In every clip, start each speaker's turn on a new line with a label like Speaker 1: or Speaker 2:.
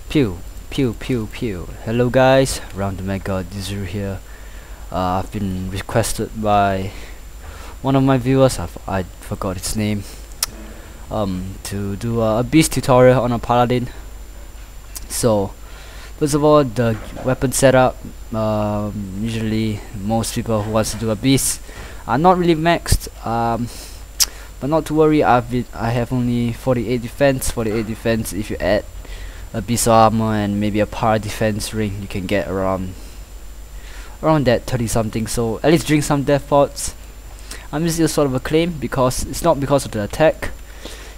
Speaker 1: Pew, pew, pew, pew. Hello guys, RotMG here. I've been requested by one of my viewers, I forgot its name, to do a beast tutorial on a Paladin. So, first of all, the weapon setup. Usually, most people who wants to do a beast are not really maxed. But not to worry. I have only 48 defense. 48 defense. If you add a piece of armor and maybe a power defense ring, you can get around that 30 something. So at least drink some death pots. I'm using a sort of a claim because it's not because of the attack,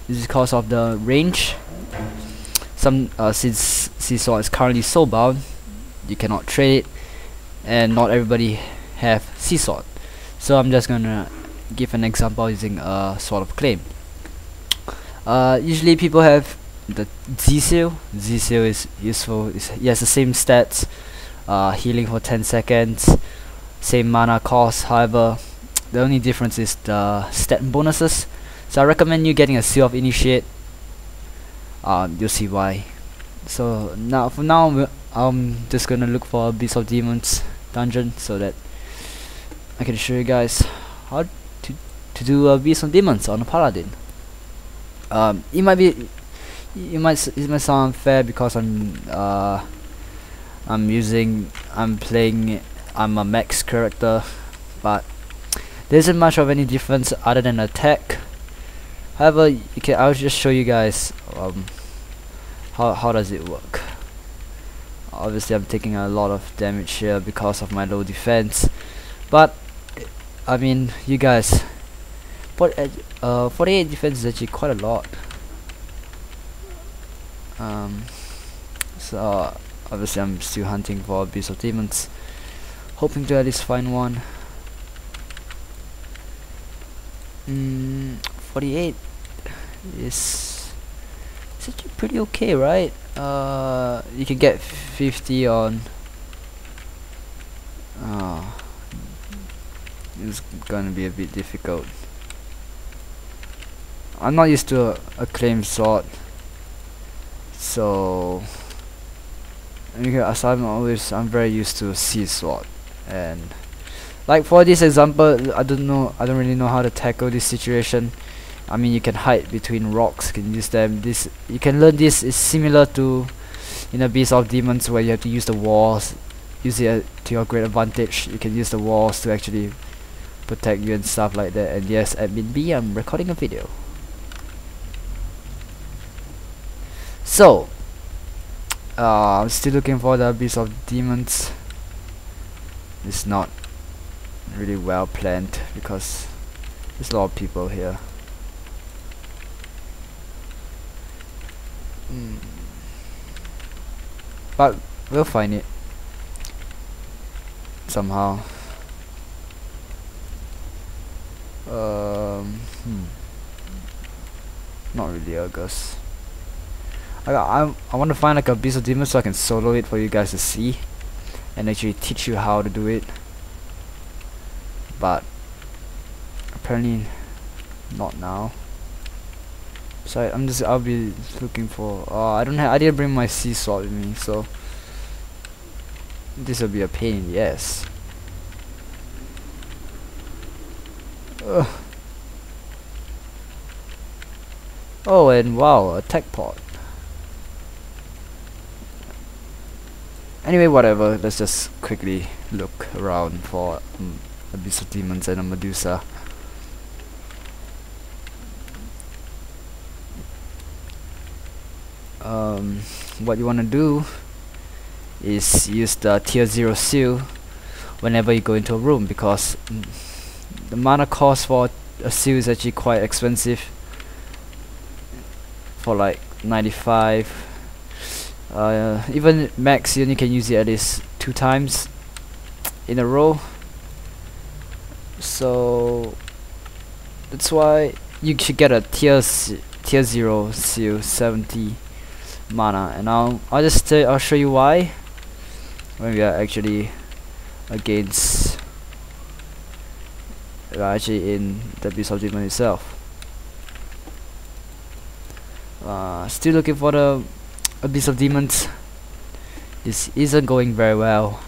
Speaker 1: it's because of the range. Since sea sword is currently soul bound, you cannot trade it, and not everybody have sea sword. So I'm just gonna give an example using a sort of claim. Usually people have the Z seal. Z seal is useful. It has the same stats, healing for 10 seconds, same mana cost. However, the only difference is the stat bonuses. So I recommend you getting a seal of initiate. You'll see why. So for now I'm just gonna look for a Beast of Demons dungeon so that I can show you guys how to do a Beast of Demons on a Paladin. It might sound unfair because I'm a max character, but there isn't much of any difference other than attack. However, I'll just show you guys how does it work. Obviously I'm taking a lot of damage here because of my low defense, but I mean, you guys, 48 defense is actually quite a lot. So obviously I'm still hunting for a Beast of Demons, hoping to at least find one. 48 is actually pretty okay, right? You can get 50 on. It's gonna be a bit difficult. I'm not used to a claim sword, so I'm very used to a sea sword. And like for this example, I don't really know how to tackle this situation. I mean, you can hide between rocks, you can use them. You can learn this is similar to in a Beast of Demons, where you have to use the walls, use it to your great advantage. You can use the walls to actually protect you and stuff like that. And yes, admin B, I'm recording a video. So I'm still looking for the Beast of Demons. It's not really well planned because there's a lot of people here. But we'll find it somehow. Not really, I guess. I want to find like a Beast of Demons so I can solo it for you guys to see and actually teach you how to do it. But apparently not now. So I'll be looking for. I didn't bring my sea sword with me, so this will be a pain in the ass. Oh, and wow, a tech pod. Anyway, whatever. Let's just quickly look around for a Beast of Demons and a Medusa. What you want to do is use the tier 0 seal whenever you go into a room, because the mana cost for a seal is actually quite expensive. For like 95, even max, you only can use it at least 2 times in a row. So that's why you should get a tier 0 seal, 70 mana, and I'll show you why when we are actually against actually in the Beast of Demon itself. Still looking for the Beast of Demons. isn't going very well.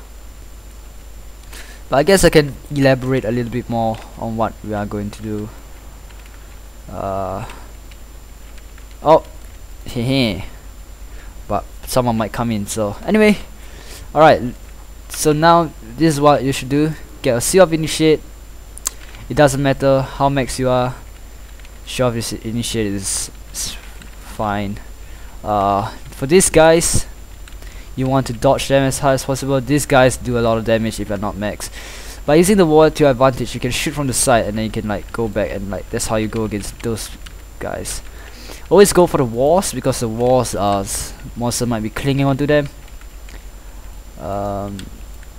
Speaker 1: But I guess I can elaborate a little bit more on what we are going to do. Oh, hehe. But someone might come in. So anyway, all right. So now this is what you should do: get a seal of initiate. It doesn't matter how max you are. Seal of initiate is fine. For these guys, you want to dodge them as high as possible. These guys do a lot of damage if you're not max. By using the wall to your advantage, you can shoot from the side and then you can like go back, and like that's how you go against those guys. Always go for the walls, because the walls monster might be clinging onto them.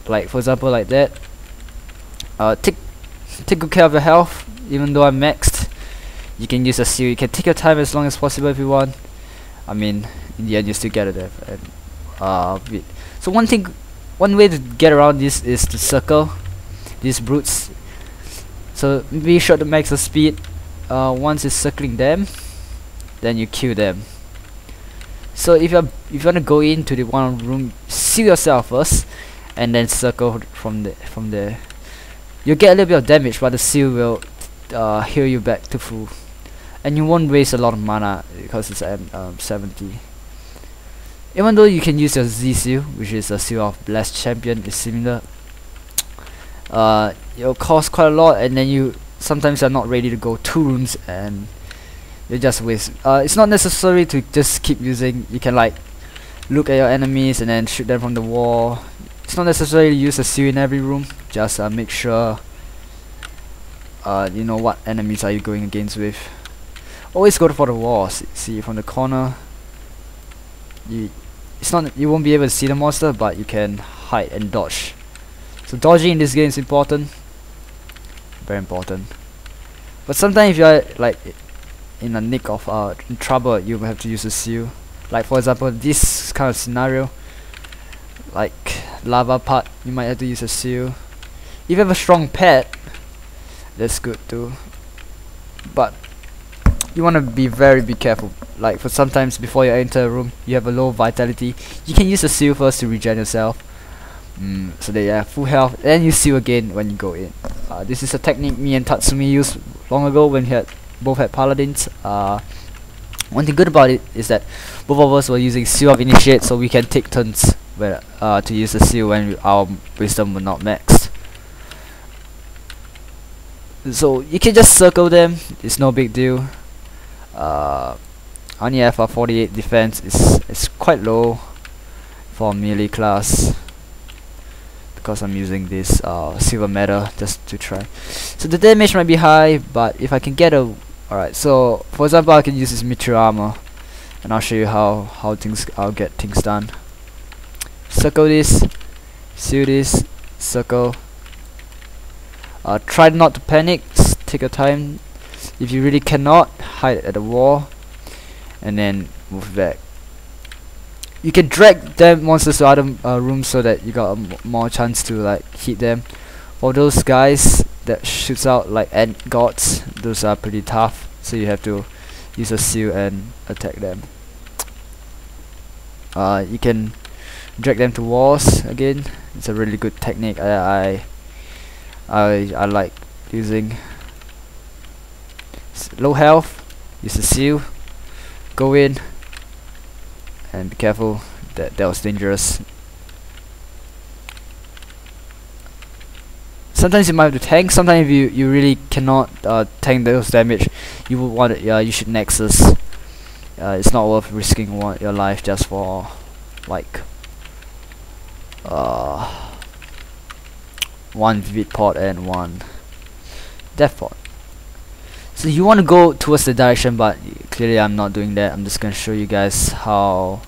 Speaker 1: Like for example like that. Take good care of your health. Even though I'm maxed, you can use a seal. You can take your time as long as possible if you want. I mean, in the end you still get it there. And so one way to get around this is to circle these brutes. So be sure to max the speed. Once it's circling them, then you kill them. So if you want to go into the one room, seal yourself first, and then circle from there. You'll get a little bit of damage, but the seal will heal you back to full, and you won't waste a lot of mana because it's at 70. Even though you can use your Z seal, which is a seal of Blessed Champion, is similar. It'll cost quite a lot, and then you sometimes are not ready to go 2 rooms, and you just waste. It's not necessary to just keep using. You can like look at your enemies and then shoot them from the wall. It's not necessary to use a seal in every room. Just make sure you know what enemies are you going against with. Always go for the walls. See from the corner. You won't be able to see the monster, but you can hide and dodge. So dodging in this game is important, very important. But sometimes if you're like in a nick of in trouble, you will have to use a seal. Like for example, this kind of scenario, like lava part, you might have to use a seal. If you have a strong pet, that's good too. But you want to be very careful. Like for sometimes before you enter a room, you have a low vitality. You can use a seal first to regen yourself, so that you have full health. Then you seal again when you go in. This is a technique me and Tatsumi used long ago when we both had paladins. One thing good about it is that both of us were using seal of initiate, so we can take turns where to use the seal when our wisdom were not maxed. So you can just circle them. It's no big deal. Only have a 48 defense. It's quite low for melee class, because I'm using this silver metal just to try. So the damage might be high, but if I can get a alright. So for example, I can use this meteor armor, and I'll show you how I'll get things done. Circle this, seal this, circle. Try not to panic. Take your time. If you really cannot, hide at the wall and then move back. You can drag them monsters to other rooms so that you got more chance to like hit them. For those guys that shoots out like ant gods, those are pretty tough, so you have to use a seal and attack them. You can drag them to walls again. It's a really good technique. I like using. Low health, use a seal, go in, and be careful. That was dangerous. Sometimes you might have to tank. Sometimes you really cannot tank those damage. You would want it. You should nexus. It's not worth risking your life just for like one vivid pot and one death pot. So you want to go towards the direction, but clearly I'm not doing that. I'm just gonna show you guys how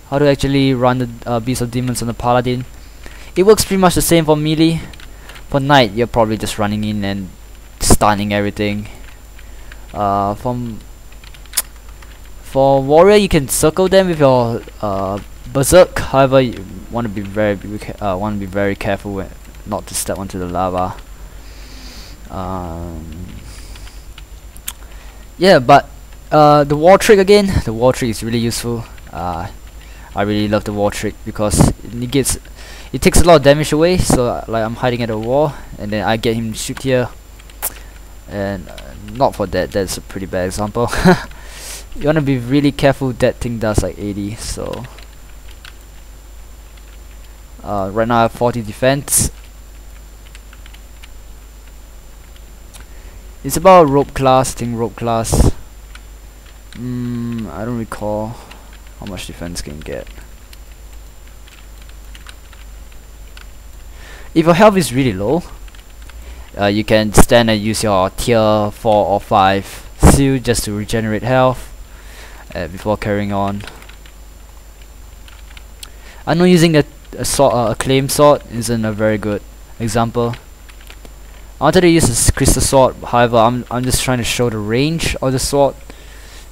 Speaker 1: to actually run the Beast of Demons on the Paladin. It works pretty much the same for melee. For Knight, you're probably just running in and stunning everything. For Warrior, you can circle them with your Berserk. However, you want to be very careful not to step onto the lava. Yeah, but the wall trick again. The wall trick is really useful. I really love the wall trick because it takes a lot of damage away. So like I'm hiding at a wall and then I get him to shoot here, and not for that, that's a pretty bad example. You wanna be really careful. That thing does like 80, so right now I have 40 defense. It's about rope class. I don't recall how much defense can get. If your health is really low, you can stand and use your tier 4 or 5 seal just to regenerate health before carrying on. I know using a claim sword isn't a very good example. I wanted to use a crystal sword, however I'm just trying to show the range of the sword,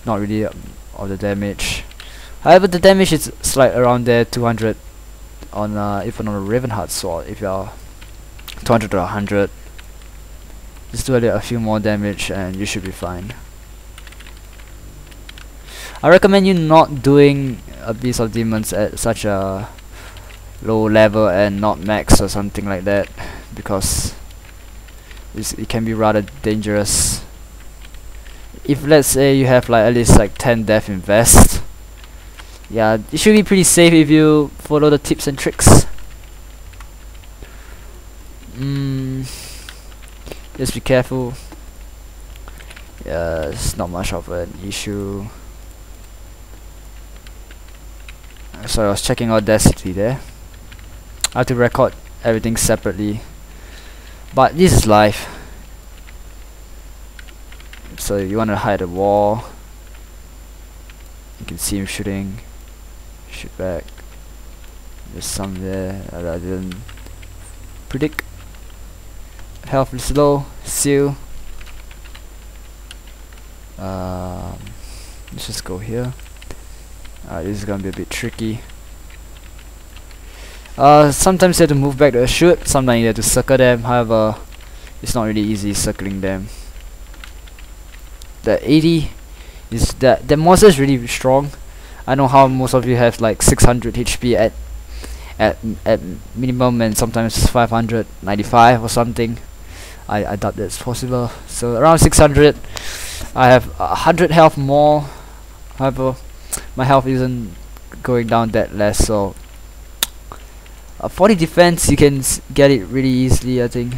Speaker 1: not really of the damage. However, the damage is slight around there, 200 on even on a Ravenheart sword. If you're 200 to 100, just do a few more damage and you should be fine. I recommend you not doing Abyss of Demons at such a low level and not max or something like that, because it can be rather dangerous. If let's say you have like at least like 10 death invest, yeah, it should be pretty safe if you follow the tips and tricks. Just be careful. Yeah, it's not much of an issue. So I was checking Audacity there. I have to record everything separately, but this is live. So you want to hide a wall. You can see him shooting. Shoot back. There's some there that I didn't predict. Health is low. Seal. Let's just go here. This is gonna be a bit tricky. Sometimes you have to move back to shoot. Sometimes you have to circle them. However, it's not really easy circling them. The 80 is that the monster is really strong. I know how most of you have like 600 HP at minimum, and sometimes 595 or something. I doubt that's possible. So around 600. I have 100 health more. However, my health isn't going down that less, so 40 defense you can get it really easily, I think.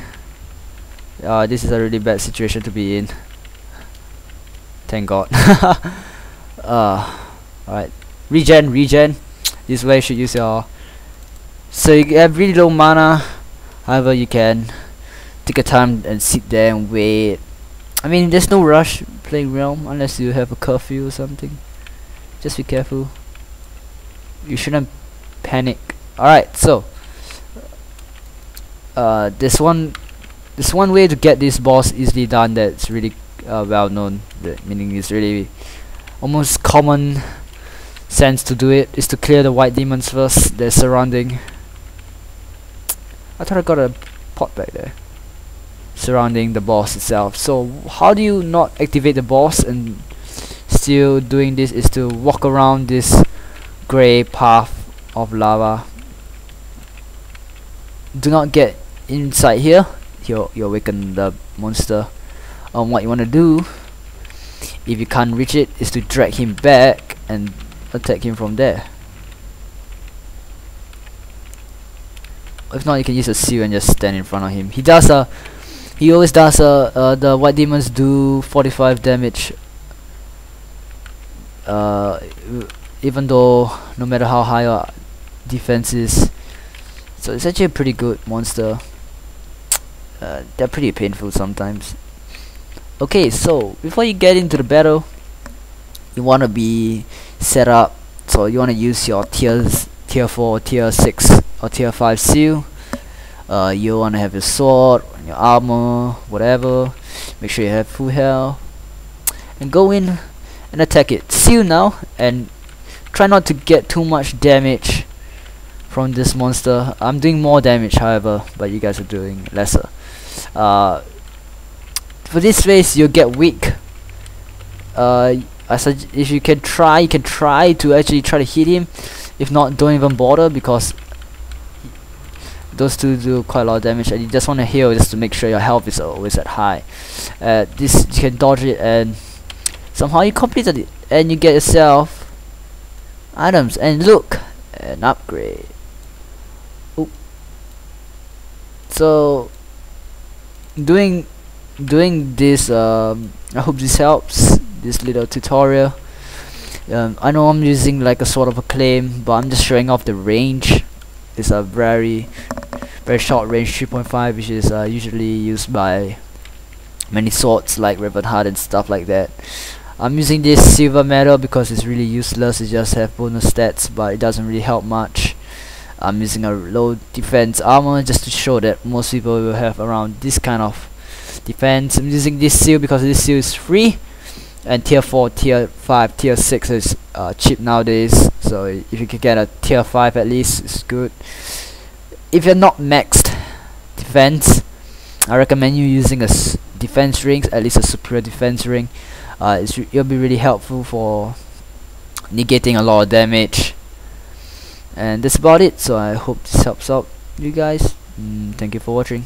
Speaker 1: This is a really bad situation to be in. Thank God. Alright, regen. This way you should use your. So you have really low mana. However, you can take a time and sit there and wait. I mean, there's no rush playing Realm unless you have a curfew or something. Just be careful. You shouldn't panic. Alright, so there's one way to get this boss easily done that's really well known. Meaning it's really almost common sense to do it, is to clear the white demons first. They're surrounding. I thought I got a pot back there. Surrounding the boss itself. So how do you not activate the boss and still doing this is to walk around this grey path of lava. Do not get inside here. You awaken the monster. What you want to do, if you can't reach it, is to drag him back and attack him from there. If not, you can use a seal and just stand in front of him. He always does the white demons do 45 damage, even though no matter how high your defense is. So it's actually a pretty good monster. They're pretty painful sometimes. Okay, so before you get into the battle, you want to be set up. So you want to use your tier 4, tier 6 or tier 5 seal. You want to have your sword, your armor, whatever. Make sure you have full health and go in and attack it. Seal now, and try not to get too much damage from this monster. I'm doing more damage, however, but you guys are doing lesser. For this phase, you'll get weak. If you can try to actually try to hit him. If not, don't even bother, because those two do quite a lot of damage, and you just want to heal just to make sure your health is always at high. This, you can dodge it, and somehow you completed it, and you get yourself items, and look, an upgrade. Oop. So doing this, I hope this helps, this little tutorial. I know I'm using like a sort of a claim, but I'm just showing off the range. It's a very short range, 3.5, which is usually used by many swords like Riven Heart and stuff like that. I'm using this silver medal because it's really useless. It just have bonus stats, but it doesn't really help much. I'm using a low defense armor just to show that most people will have around this kind of defense. I'm using this seal because this seal is free, and tier 4, tier 5, tier 6 is cheap nowadays, so if you can get a tier 5 at least, it's good. If you're not maxed defense, I recommend you using a defense ring, at least a superior defense ring. It'll be really helpful for negating a lot of damage. And that's about it, so I hope this helps out you guys. Thank you for watching.